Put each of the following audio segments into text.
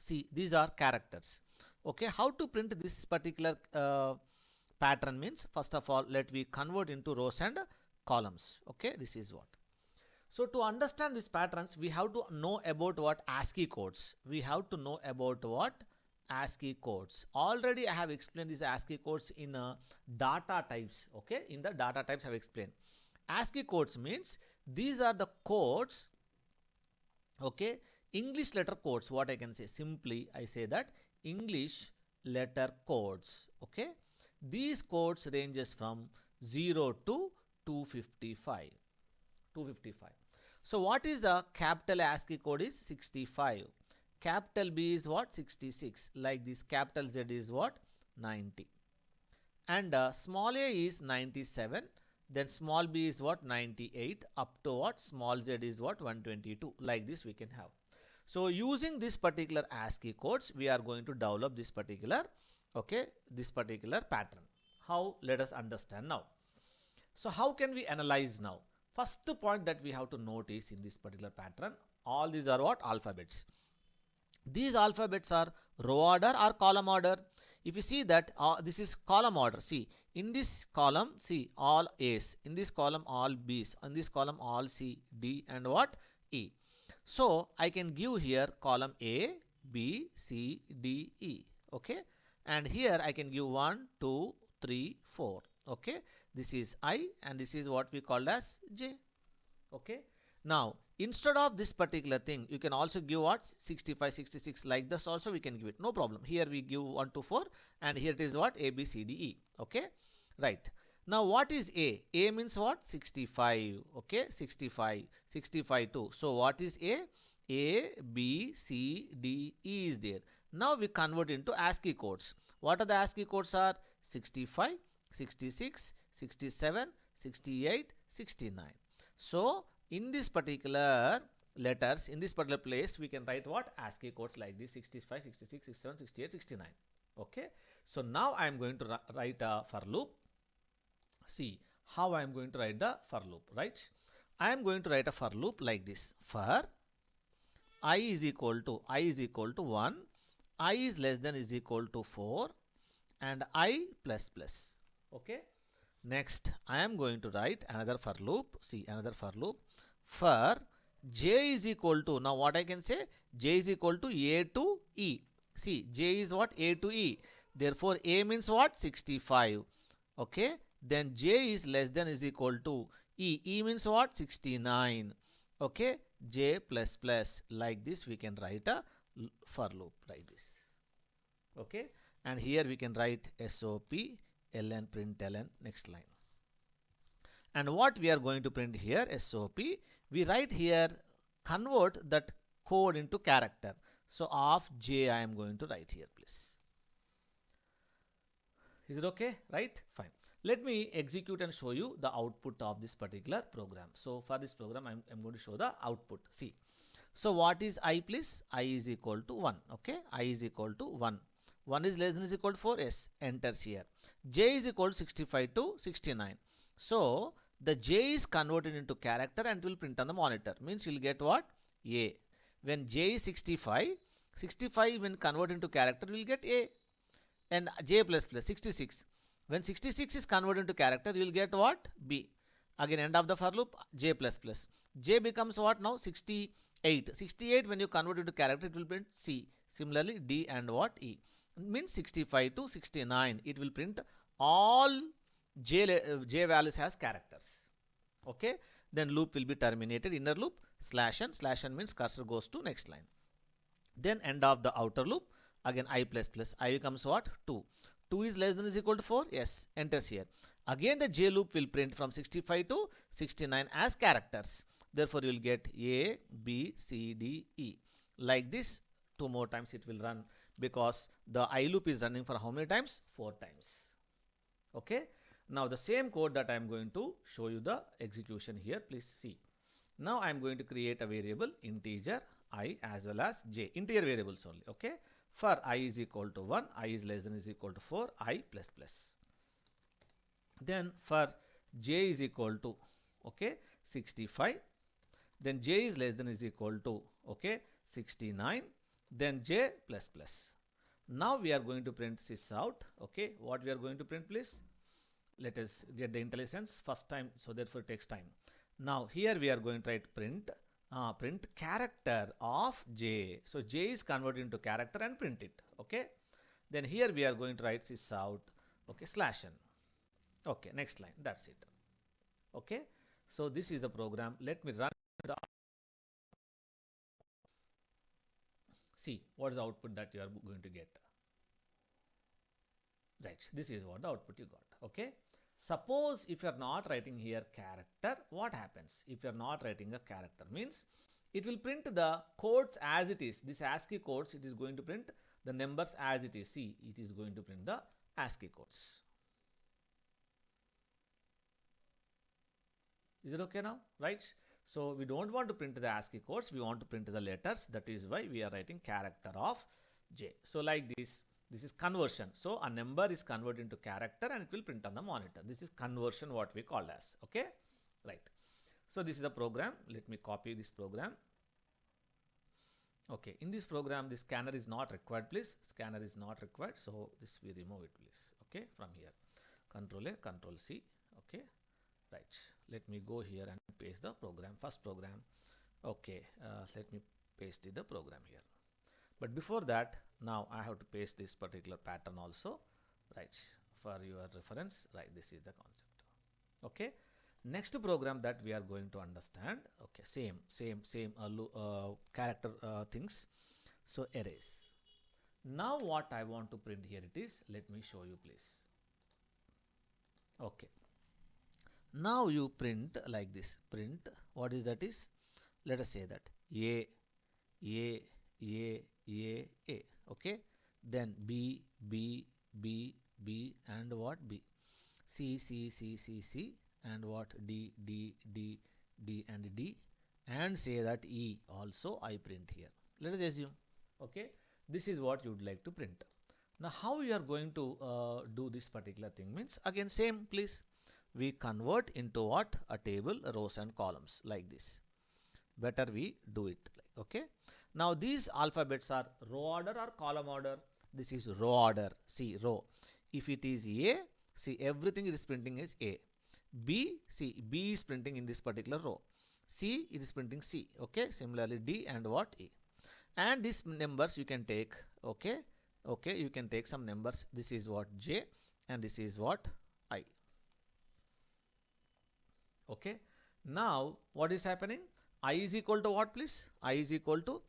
See, these are characters. Okay, how to print this particular pattern means, first of all, let we convert into rows and columns. Okay, this is what. So to understand these patterns, we have to know about what ASCII codes. We have to know about what ASCII codes. Already I have explained these ASCII codes in data types. Okay, in the data types I have explained. ASCII codes means these are the codes. Okay, English letter codes. What I can say simply, I say that English letter codes. Okay, these codes ranges from 0 to 255. 255. So what is a capital ASCII code is 65. Capital B is what? 66. Like this, capital Z is what? 90. And small a is 97. Then small b is what? 98. Up to what? Small z is what? 122. Like this we can have. So using this particular ASCII codes, we are going to develop this particular, okay, this particular pattern. How? Let us understand now. So how can we analyze now? First point that we have to notice in this particular pattern, all these are what? Alphabets. These alphabets are row order or column order. If you see that this is column order, see in this column, see all A's, in this column all B's, in this column all C, D and what? E. So I can give here column A, B, C, D, E. Okay, and here I can give 1, 2, 3, 4. Okay, this is I and this is what we call as J. Okay, now instead of this particular thing, you can also give what? 65, 66, like this also we can give it, no problem. Here we give 1 to 4 and here it is what? A, B, C, D, E. Okay, right. Now what is A? A means what? 65. Okay, 65, 65 too. So what is A? A, B, C, D, E is there. Now we convert into ASCII codes. What are the ASCII codes are? 65, 66, 67, 68, 69. So in this particular letters, in this particular place, we can write what? ASCII codes like this: 65, 66, 67, 68, 69. Okay. So now I am going to write a for loop. See how I am going to write the for loop, right? I am going to write a for loop like this. For I is equal to 1, I is less than is equal to 4 and I plus plus. Okay. Next I am going to write another for loop. See another for loop. For j is equal to, now what I can say? J is equal to A to E. See j is what? A to E. Therefore A means what? 65. Okay. Then j is less than is equal to E. E means what? 69. Okay. J plus plus, like this we can write a for loop like this. Okay. And here we can write SOP ln print ln, next line. And what we are going to print here, SOP, we write here, convert that code into character. So of j I am going to write here, please. Is it okay? Right? Fine. Let me execute and show you the output of this particular program. So for this program, I'm going to show the output. See. So what is I, please? I is equal to 1. Okay. I is equal to 1. 1 is less than is equal to 4. Yes. Enters here. J is equal to 65 to 69. So the j is converted into character and will print on the monitor. Means you will get what? A. When j is 65, 65 when converted into character will get A. And j plus plus 66. When 66 is converted into character, you will get what? B. Again end of the for loop, j plus plus. J becomes what now? 68. 68 when you convert into character, it will print C. Similarly D and what? E. Means 65 to 69. It will print all j values as characters. Okay. Then loop will be terminated. Inner loop /n. /n means cursor goes to next line. Then end of the outer loop. Again I plus plus. I becomes what? 2. 2 is less than is equal to 4. Yes. Enters here. Again the j loop will print from 65 to 69 as characters. Therefore you will get A, B, C, D, E. Like this 2 more times it will run, because the I loop is running for how many times? 4 times. Okay. Now the same code that I am going to show you the execution here. Please see. Now I am going to create a variable integer I as well as j. Integer variables only. Okay. For I is equal to 1, I is less than is equal to 4, I plus plus. Then for j is equal to, okay, 65. Then j is less than is equal to, okay, 69. then J plus plus. Now we are going to print sys out. Okay, what we are going to print, please? Let us get the intelligence first time, so therefore it takes time. Now here we are going to write print character of J. So J is converted into character and print it. Okay, then here we are going to write sys out. Okay, slash n. Okay, next line. That's it. Okay, so this is the program. Let me run it. See what is the output that you are going to get. Right, this is what the output you got. Okay, suppose if you are not writing here character, what happens? If you are not writing a character, means it will print the codes as it is. This ASCII codes, it is going to print the numbers as it is. See, it is going to print the ASCII codes. Is it okay now? Right? So we don't want to print the ASCII codes, we want to print the letters. That is why we are writing character of J. So like this is conversion. So a number is converted into character and it will print on the monitor. This is conversion, what we call as. Okay, right. So this is the program. Let me copy this program. Okay, in this program, this scanner is not required, please. Scanner is not required. So this we remove it, please. Okay, from here. Control A, Control C. Okay, right. Let me go here and paste the program. First program. Okay, let me paste the program here. But before that, now I have to paste this particular pattern also, right, for your reference. Right, this is the concept. Okay, next program that we are going to understand. Okay, same character things. So arrays. Now what I want to print here it is. Let me show you, please. Okay, now you print like this. Print, what is that is? Let us say that A. Okay, then B and what B, C and what D and D, and say that E also I print here. Let us assume. Okay, this is what you would like to print. Now how you are going to do this particular thing means, again same, please. We convert into what? A table, rows and columns like this. Better we do it. Okay, now these alphabets are row order or column order? This is row order. See, row. If it is A, see everything it is printing is A. B, see B is printing in this particular row. C, it is printing C. Okay, similarly D and what? A. And these numbers you can take. Okay, okay, you can take some numbers. This is what? J, and this is what? I. Okay, now what is happening? I is equal to what, please? I is equal to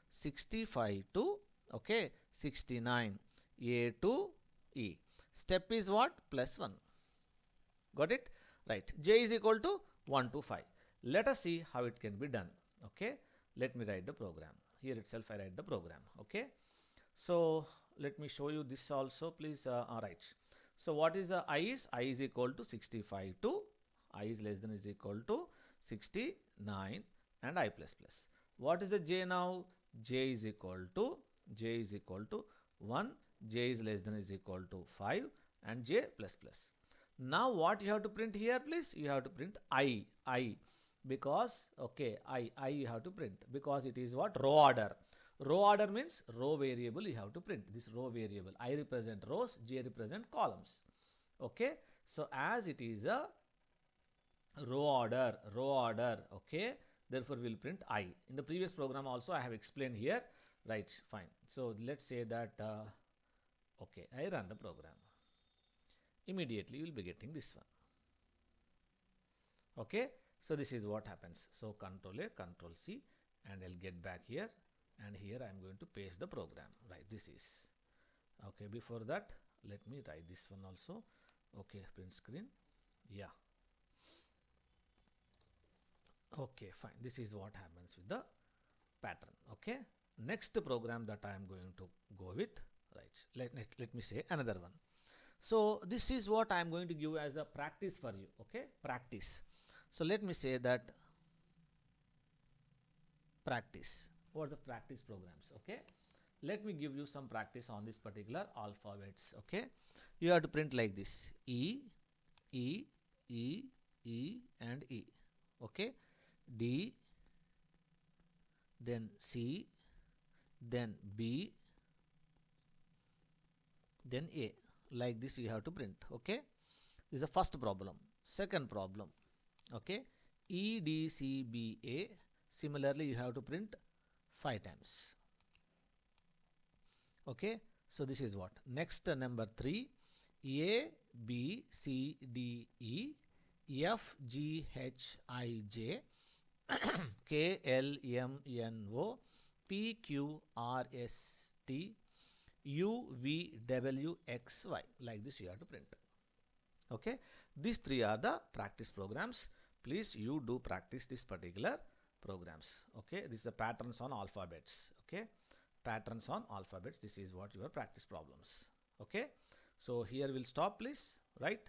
65 to, okay, 69, A to E. Step is what? +1. Got it? Right. J is equal to 1 to 5. Let us see how it can be done. Okay, let me write the program. Here itself I write the program. Okay, so let me show you this also, please. Alright, so what is the I is equal to 65 to I is less than is equal to 69 and I plus plus. What is the J now? J is equal to 1, J is less than is equal to 5 and J plus plus. Now what you have to print here, please? You have to print I, because okay, I you have to print because it is what? Row order. Row order means row variable you have to print. This row variable. I represent rows, J represent columns. Okay, so as it is a row order, okay, therefore we'll print I. In the previous program also I have explained here, right? Fine. So let's say that okay, I run the program. Immediately you will be getting this one. Okay, so this is what happens. So Control A, Control C, and I'll get back here, and here I'm going to paste the program. Right, this is okay. Before that, let me write this one also. Okay, print screen. Yeah. Okay, fine. This is what happens with the pattern. Okay, next program that I am going to go with, right, let me say another one. So this is what I am going to give as a practice for you. Okay, practice. So let me say that practice. What's the practice programs? Okay, let me give you some practice on this particular alphabets. Okay, you have to print like this: E and E. Okay, D, then C, then B, then A. Like this you have to print. Okay, this is the first problem. Second problem, okay, EDCBA. Similarly you have to print 5 times. Okay, so this is what. Next, number 3, A B C D E F G H I J K L M N O P Q R S T U V W X Y. Like this you have to print. Okay, these 3 are the practice programs. Please you do practice this particular programs. Okay, this is the patterns on alphabets. Okay, patterns on alphabets. This is what your practice problems. Okay, so here we'll stop, please. Right.